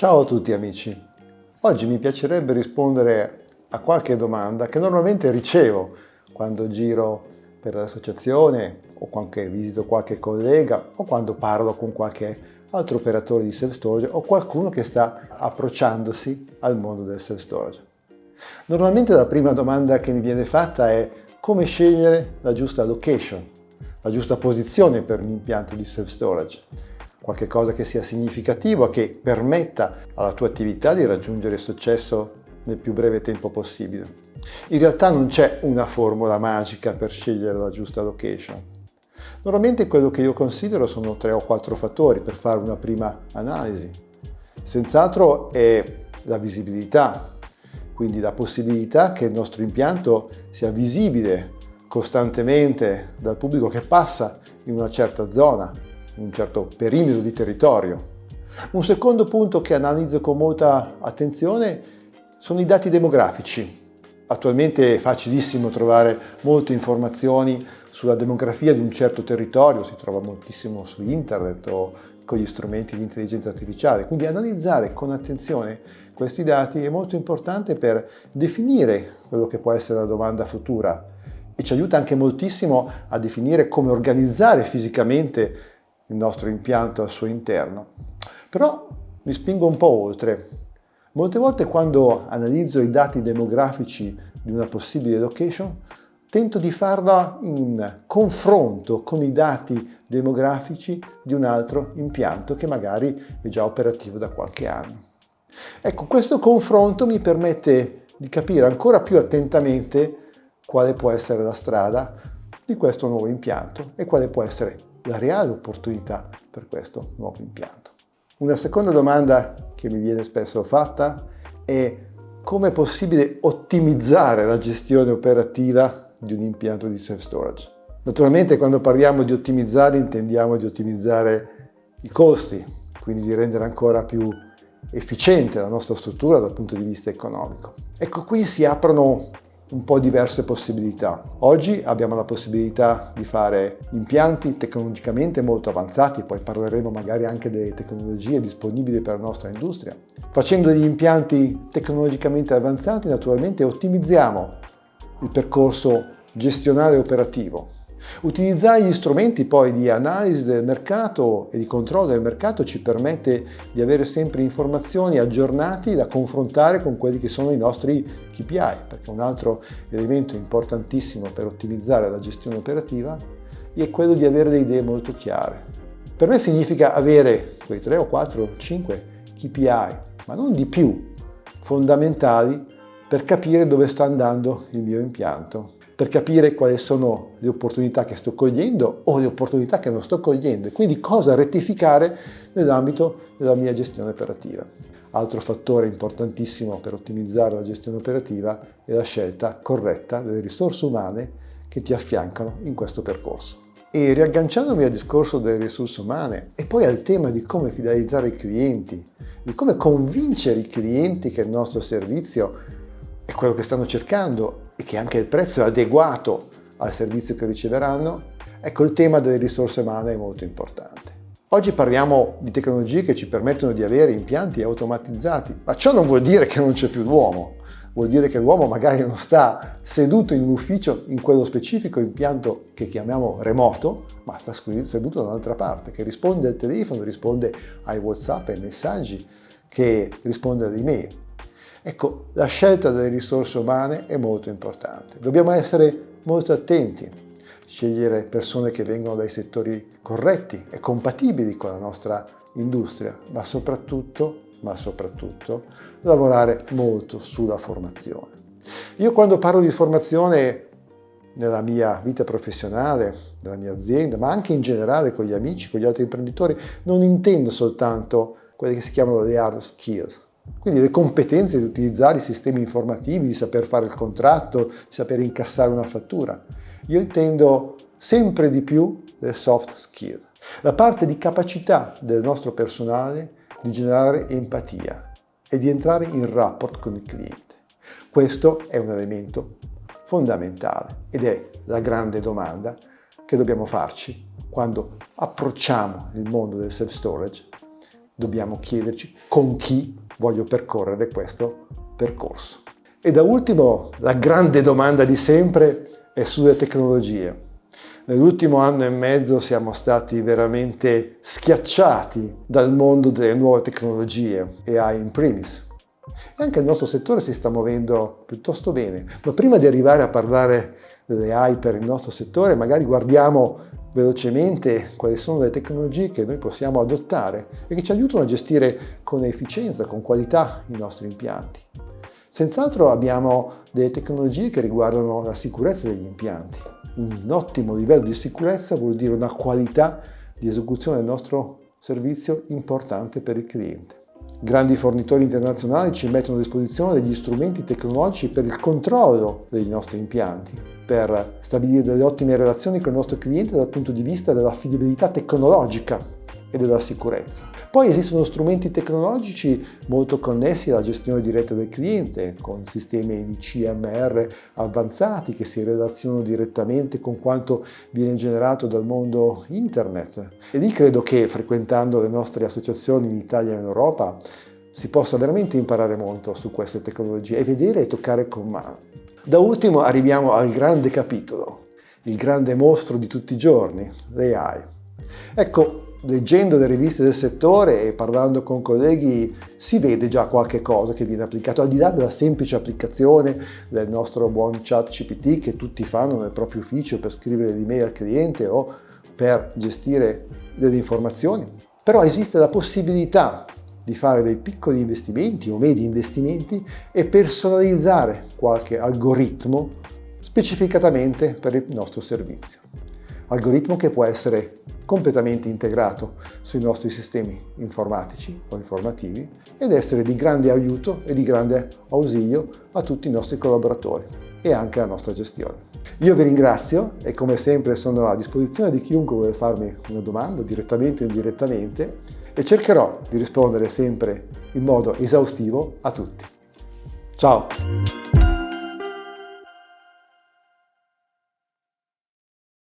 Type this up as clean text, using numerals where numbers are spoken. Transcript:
Ciao a tutti amici, oggi mi piacerebbe rispondere a qualche domanda che normalmente ricevo quando giro per l'associazione o quando visito qualche collega o quando parlo con qualche altro operatore di self-storage o qualcuno che sta approcciandosi al mondo del self-storage. Normalmente la prima domanda che mi viene fatta è come scegliere la giusta location, la giusta posizione per un impianto di self-storage. Qualche cosa che sia significativo, che permetta alla tua attività di raggiungere successo nel più breve tempo possibile. In realtà non c'è una formula magica per scegliere la giusta location. Normalmente quello che io considero sono 3 o 4 fattori per fare una prima analisi. Senz'altro è la visibilità, quindi la possibilità che il nostro impianto sia visibile costantemente dal pubblico che passa in una certa zona, in un certo perimetro di territorio. Un secondo punto che analizzo con molta attenzione sono i dati demografici. Attualmente è facilissimo trovare molte informazioni sulla demografia di un certo territorio, si trova moltissimo su internet o con gli strumenti di intelligenza artificiale, quindi analizzare con attenzione questi dati è molto importante per definire quello che può essere la domanda futura e ci aiuta anche moltissimo a definire come organizzare fisicamente il nostro impianto al suo interno. Però mi spingo un po' oltre. Molte volte quando analizzo i dati demografici di una possibile location, tento di farla in confronto con i dati demografici di un altro impianto che magari è già operativo da qualche anno. Ecco, questo confronto mi permette di capire ancora più attentamente quale può essere la strada di questo nuovo impianto e quale può essere la reale opportunità per questo nuovo impianto. Una seconda domanda che mi viene spesso fatta è come è possibile ottimizzare la gestione operativa di un impianto di self-storage. Naturalmente quando parliamo di ottimizzare intendiamo di ottimizzare i costi, quindi di rendere ancora più efficiente la nostra struttura dal punto di vista economico. Ecco, qui si aprono un po' diverse possibilità. Oggi abbiamo la possibilità di fare impianti tecnologicamente molto avanzati, poi parleremo magari anche delle tecnologie disponibili per la nostra industria. Facendo degli impianti tecnologicamente avanzati, naturalmente ottimizziamo il percorso gestionale e operativo. Utilizzare gli strumenti poi di analisi del mercato e di controllo del mercato ci permette di avere sempre informazioni aggiornate da confrontare con quelli che sono i nostri KPI, perché un altro elemento importantissimo per ottimizzare la gestione operativa è quello di avere delle idee molto chiare. Per me significa avere quei 3 o 4 o 5 KPI, ma non di più, fondamentali per capire dove sta andando il mio impianto, per capire quali sono le opportunità che sto cogliendo o le opportunità che non sto cogliendo e quindi cosa rettificare nell'ambito della mia gestione operativa. Altro fattore importantissimo per ottimizzare la gestione operativa è la scelta corretta delle risorse umane che ti affiancano in questo percorso. E riagganciandomi al discorso delle risorse umane e poi al tema di come fidelizzare i clienti, di come convincere i clienti che il nostro servizio è quello che stanno cercando e che anche il prezzo è adeguato al servizio che riceveranno, ecco il tema delle risorse umane è molto importante. Oggi parliamo di tecnologie che ci permettono di avere impianti automatizzati, ma ciò non vuol dire che non c'è più l'uomo, vuol dire che l'uomo magari non sta seduto in un ufficio in quello specifico impianto che chiamiamo remoto, ma sta seduto da un'altra parte, che risponde al telefono, risponde ai WhatsApp, ai messaggi, che risponde alle email. Ecco, la scelta delle risorse umane è molto importante. Dobbiamo essere molto attenti, scegliere persone che vengono dai settori corretti e compatibili con la nostra industria, ma soprattutto lavorare molto sulla formazione. Io quando parlo di formazione nella mia vita professionale, nella mia azienda, ma anche in generale con gli amici, con gli altri imprenditori, non intendo soltanto quelle che si chiamano le hard skills. Quindi le competenze di utilizzare i sistemi informativi, di saper fare il contratto, di saper incassare una fattura. Io intendo sempre di più le soft skills, la parte di capacità del nostro personale di generare empatia e di entrare in rapport con il cliente. Questo è un elemento fondamentale ed è la grande domanda che dobbiamo farci quando approcciamo il mondo del self-storage dobbiamo chiederci con chi voglio percorrere questo percorso. E da ultimo, la grande domanda di sempre è sulle tecnologie. Nell'ultimo anno e mezzo siamo stati veramente schiacciati dal mondo delle nuove tecnologie, AI in primis. E anche il nostro settore si sta muovendo piuttosto bene. Ma prima di arrivare a parlare delle AI per il nostro settore, magari guardiamo velocemente quali sono le tecnologie che noi possiamo adottare e che ci aiutano a gestire con efficienza, con qualità i nostri impianti. Senz'altro abbiamo delle tecnologie che riguardano la sicurezza degli impianti. Un ottimo livello di sicurezza vuol dire una qualità di esecuzione del nostro servizio importante per il cliente. Grandi fornitori internazionali ci mettono a disposizione degli strumenti tecnologici per il controllo dei nostri impianti, per stabilire delle ottime relazioni con il nostro cliente dal punto di vista dell'affidabilità tecnologica e della sicurezza. Poi esistono strumenti tecnologici molto connessi alla gestione diretta del cliente, con sistemi di CMR avanzati che si relazionano direttamente con quanto viene generato dal mondo internet. E lì credo che, frequentando le nostre associazioni in Italia e in Europa, si possa veramente imparare molto su queste tecnologie e vedere e toccare con mano. Da ultimo arriviamo al grande capitolo, il grande mostro di tutti i giorni, l'AI. Ecco, leggendo le riviste del settore e parlando con colleghi si vede già qualche cosa che viene applicato, al di là della semplice applicazione del nostro buon ChatGPT che tutti fanno nel proprio ufficio per scrivere l'email al cliente o per gestire delle informazioni. Però esiste la possibilità di fare dei piccoli investimenti o medi investimenti e personalizzare qualche algoritmo specificatamente per il nostro servizio. Algoritmo che può essere completamente integrato sui nostri sistemi informatici o informativi ed essere di grande aiuto e di grande ausilio a tutti i nostri collaboratori e anche alla nostra gestione. Io vi ringrazio e come sempre sono a disposizione di chiunque vuole farmi una domanda direttamente o indirettamente e cercherò di rispondere sempre in modo esaustivo a tutti. Ciao!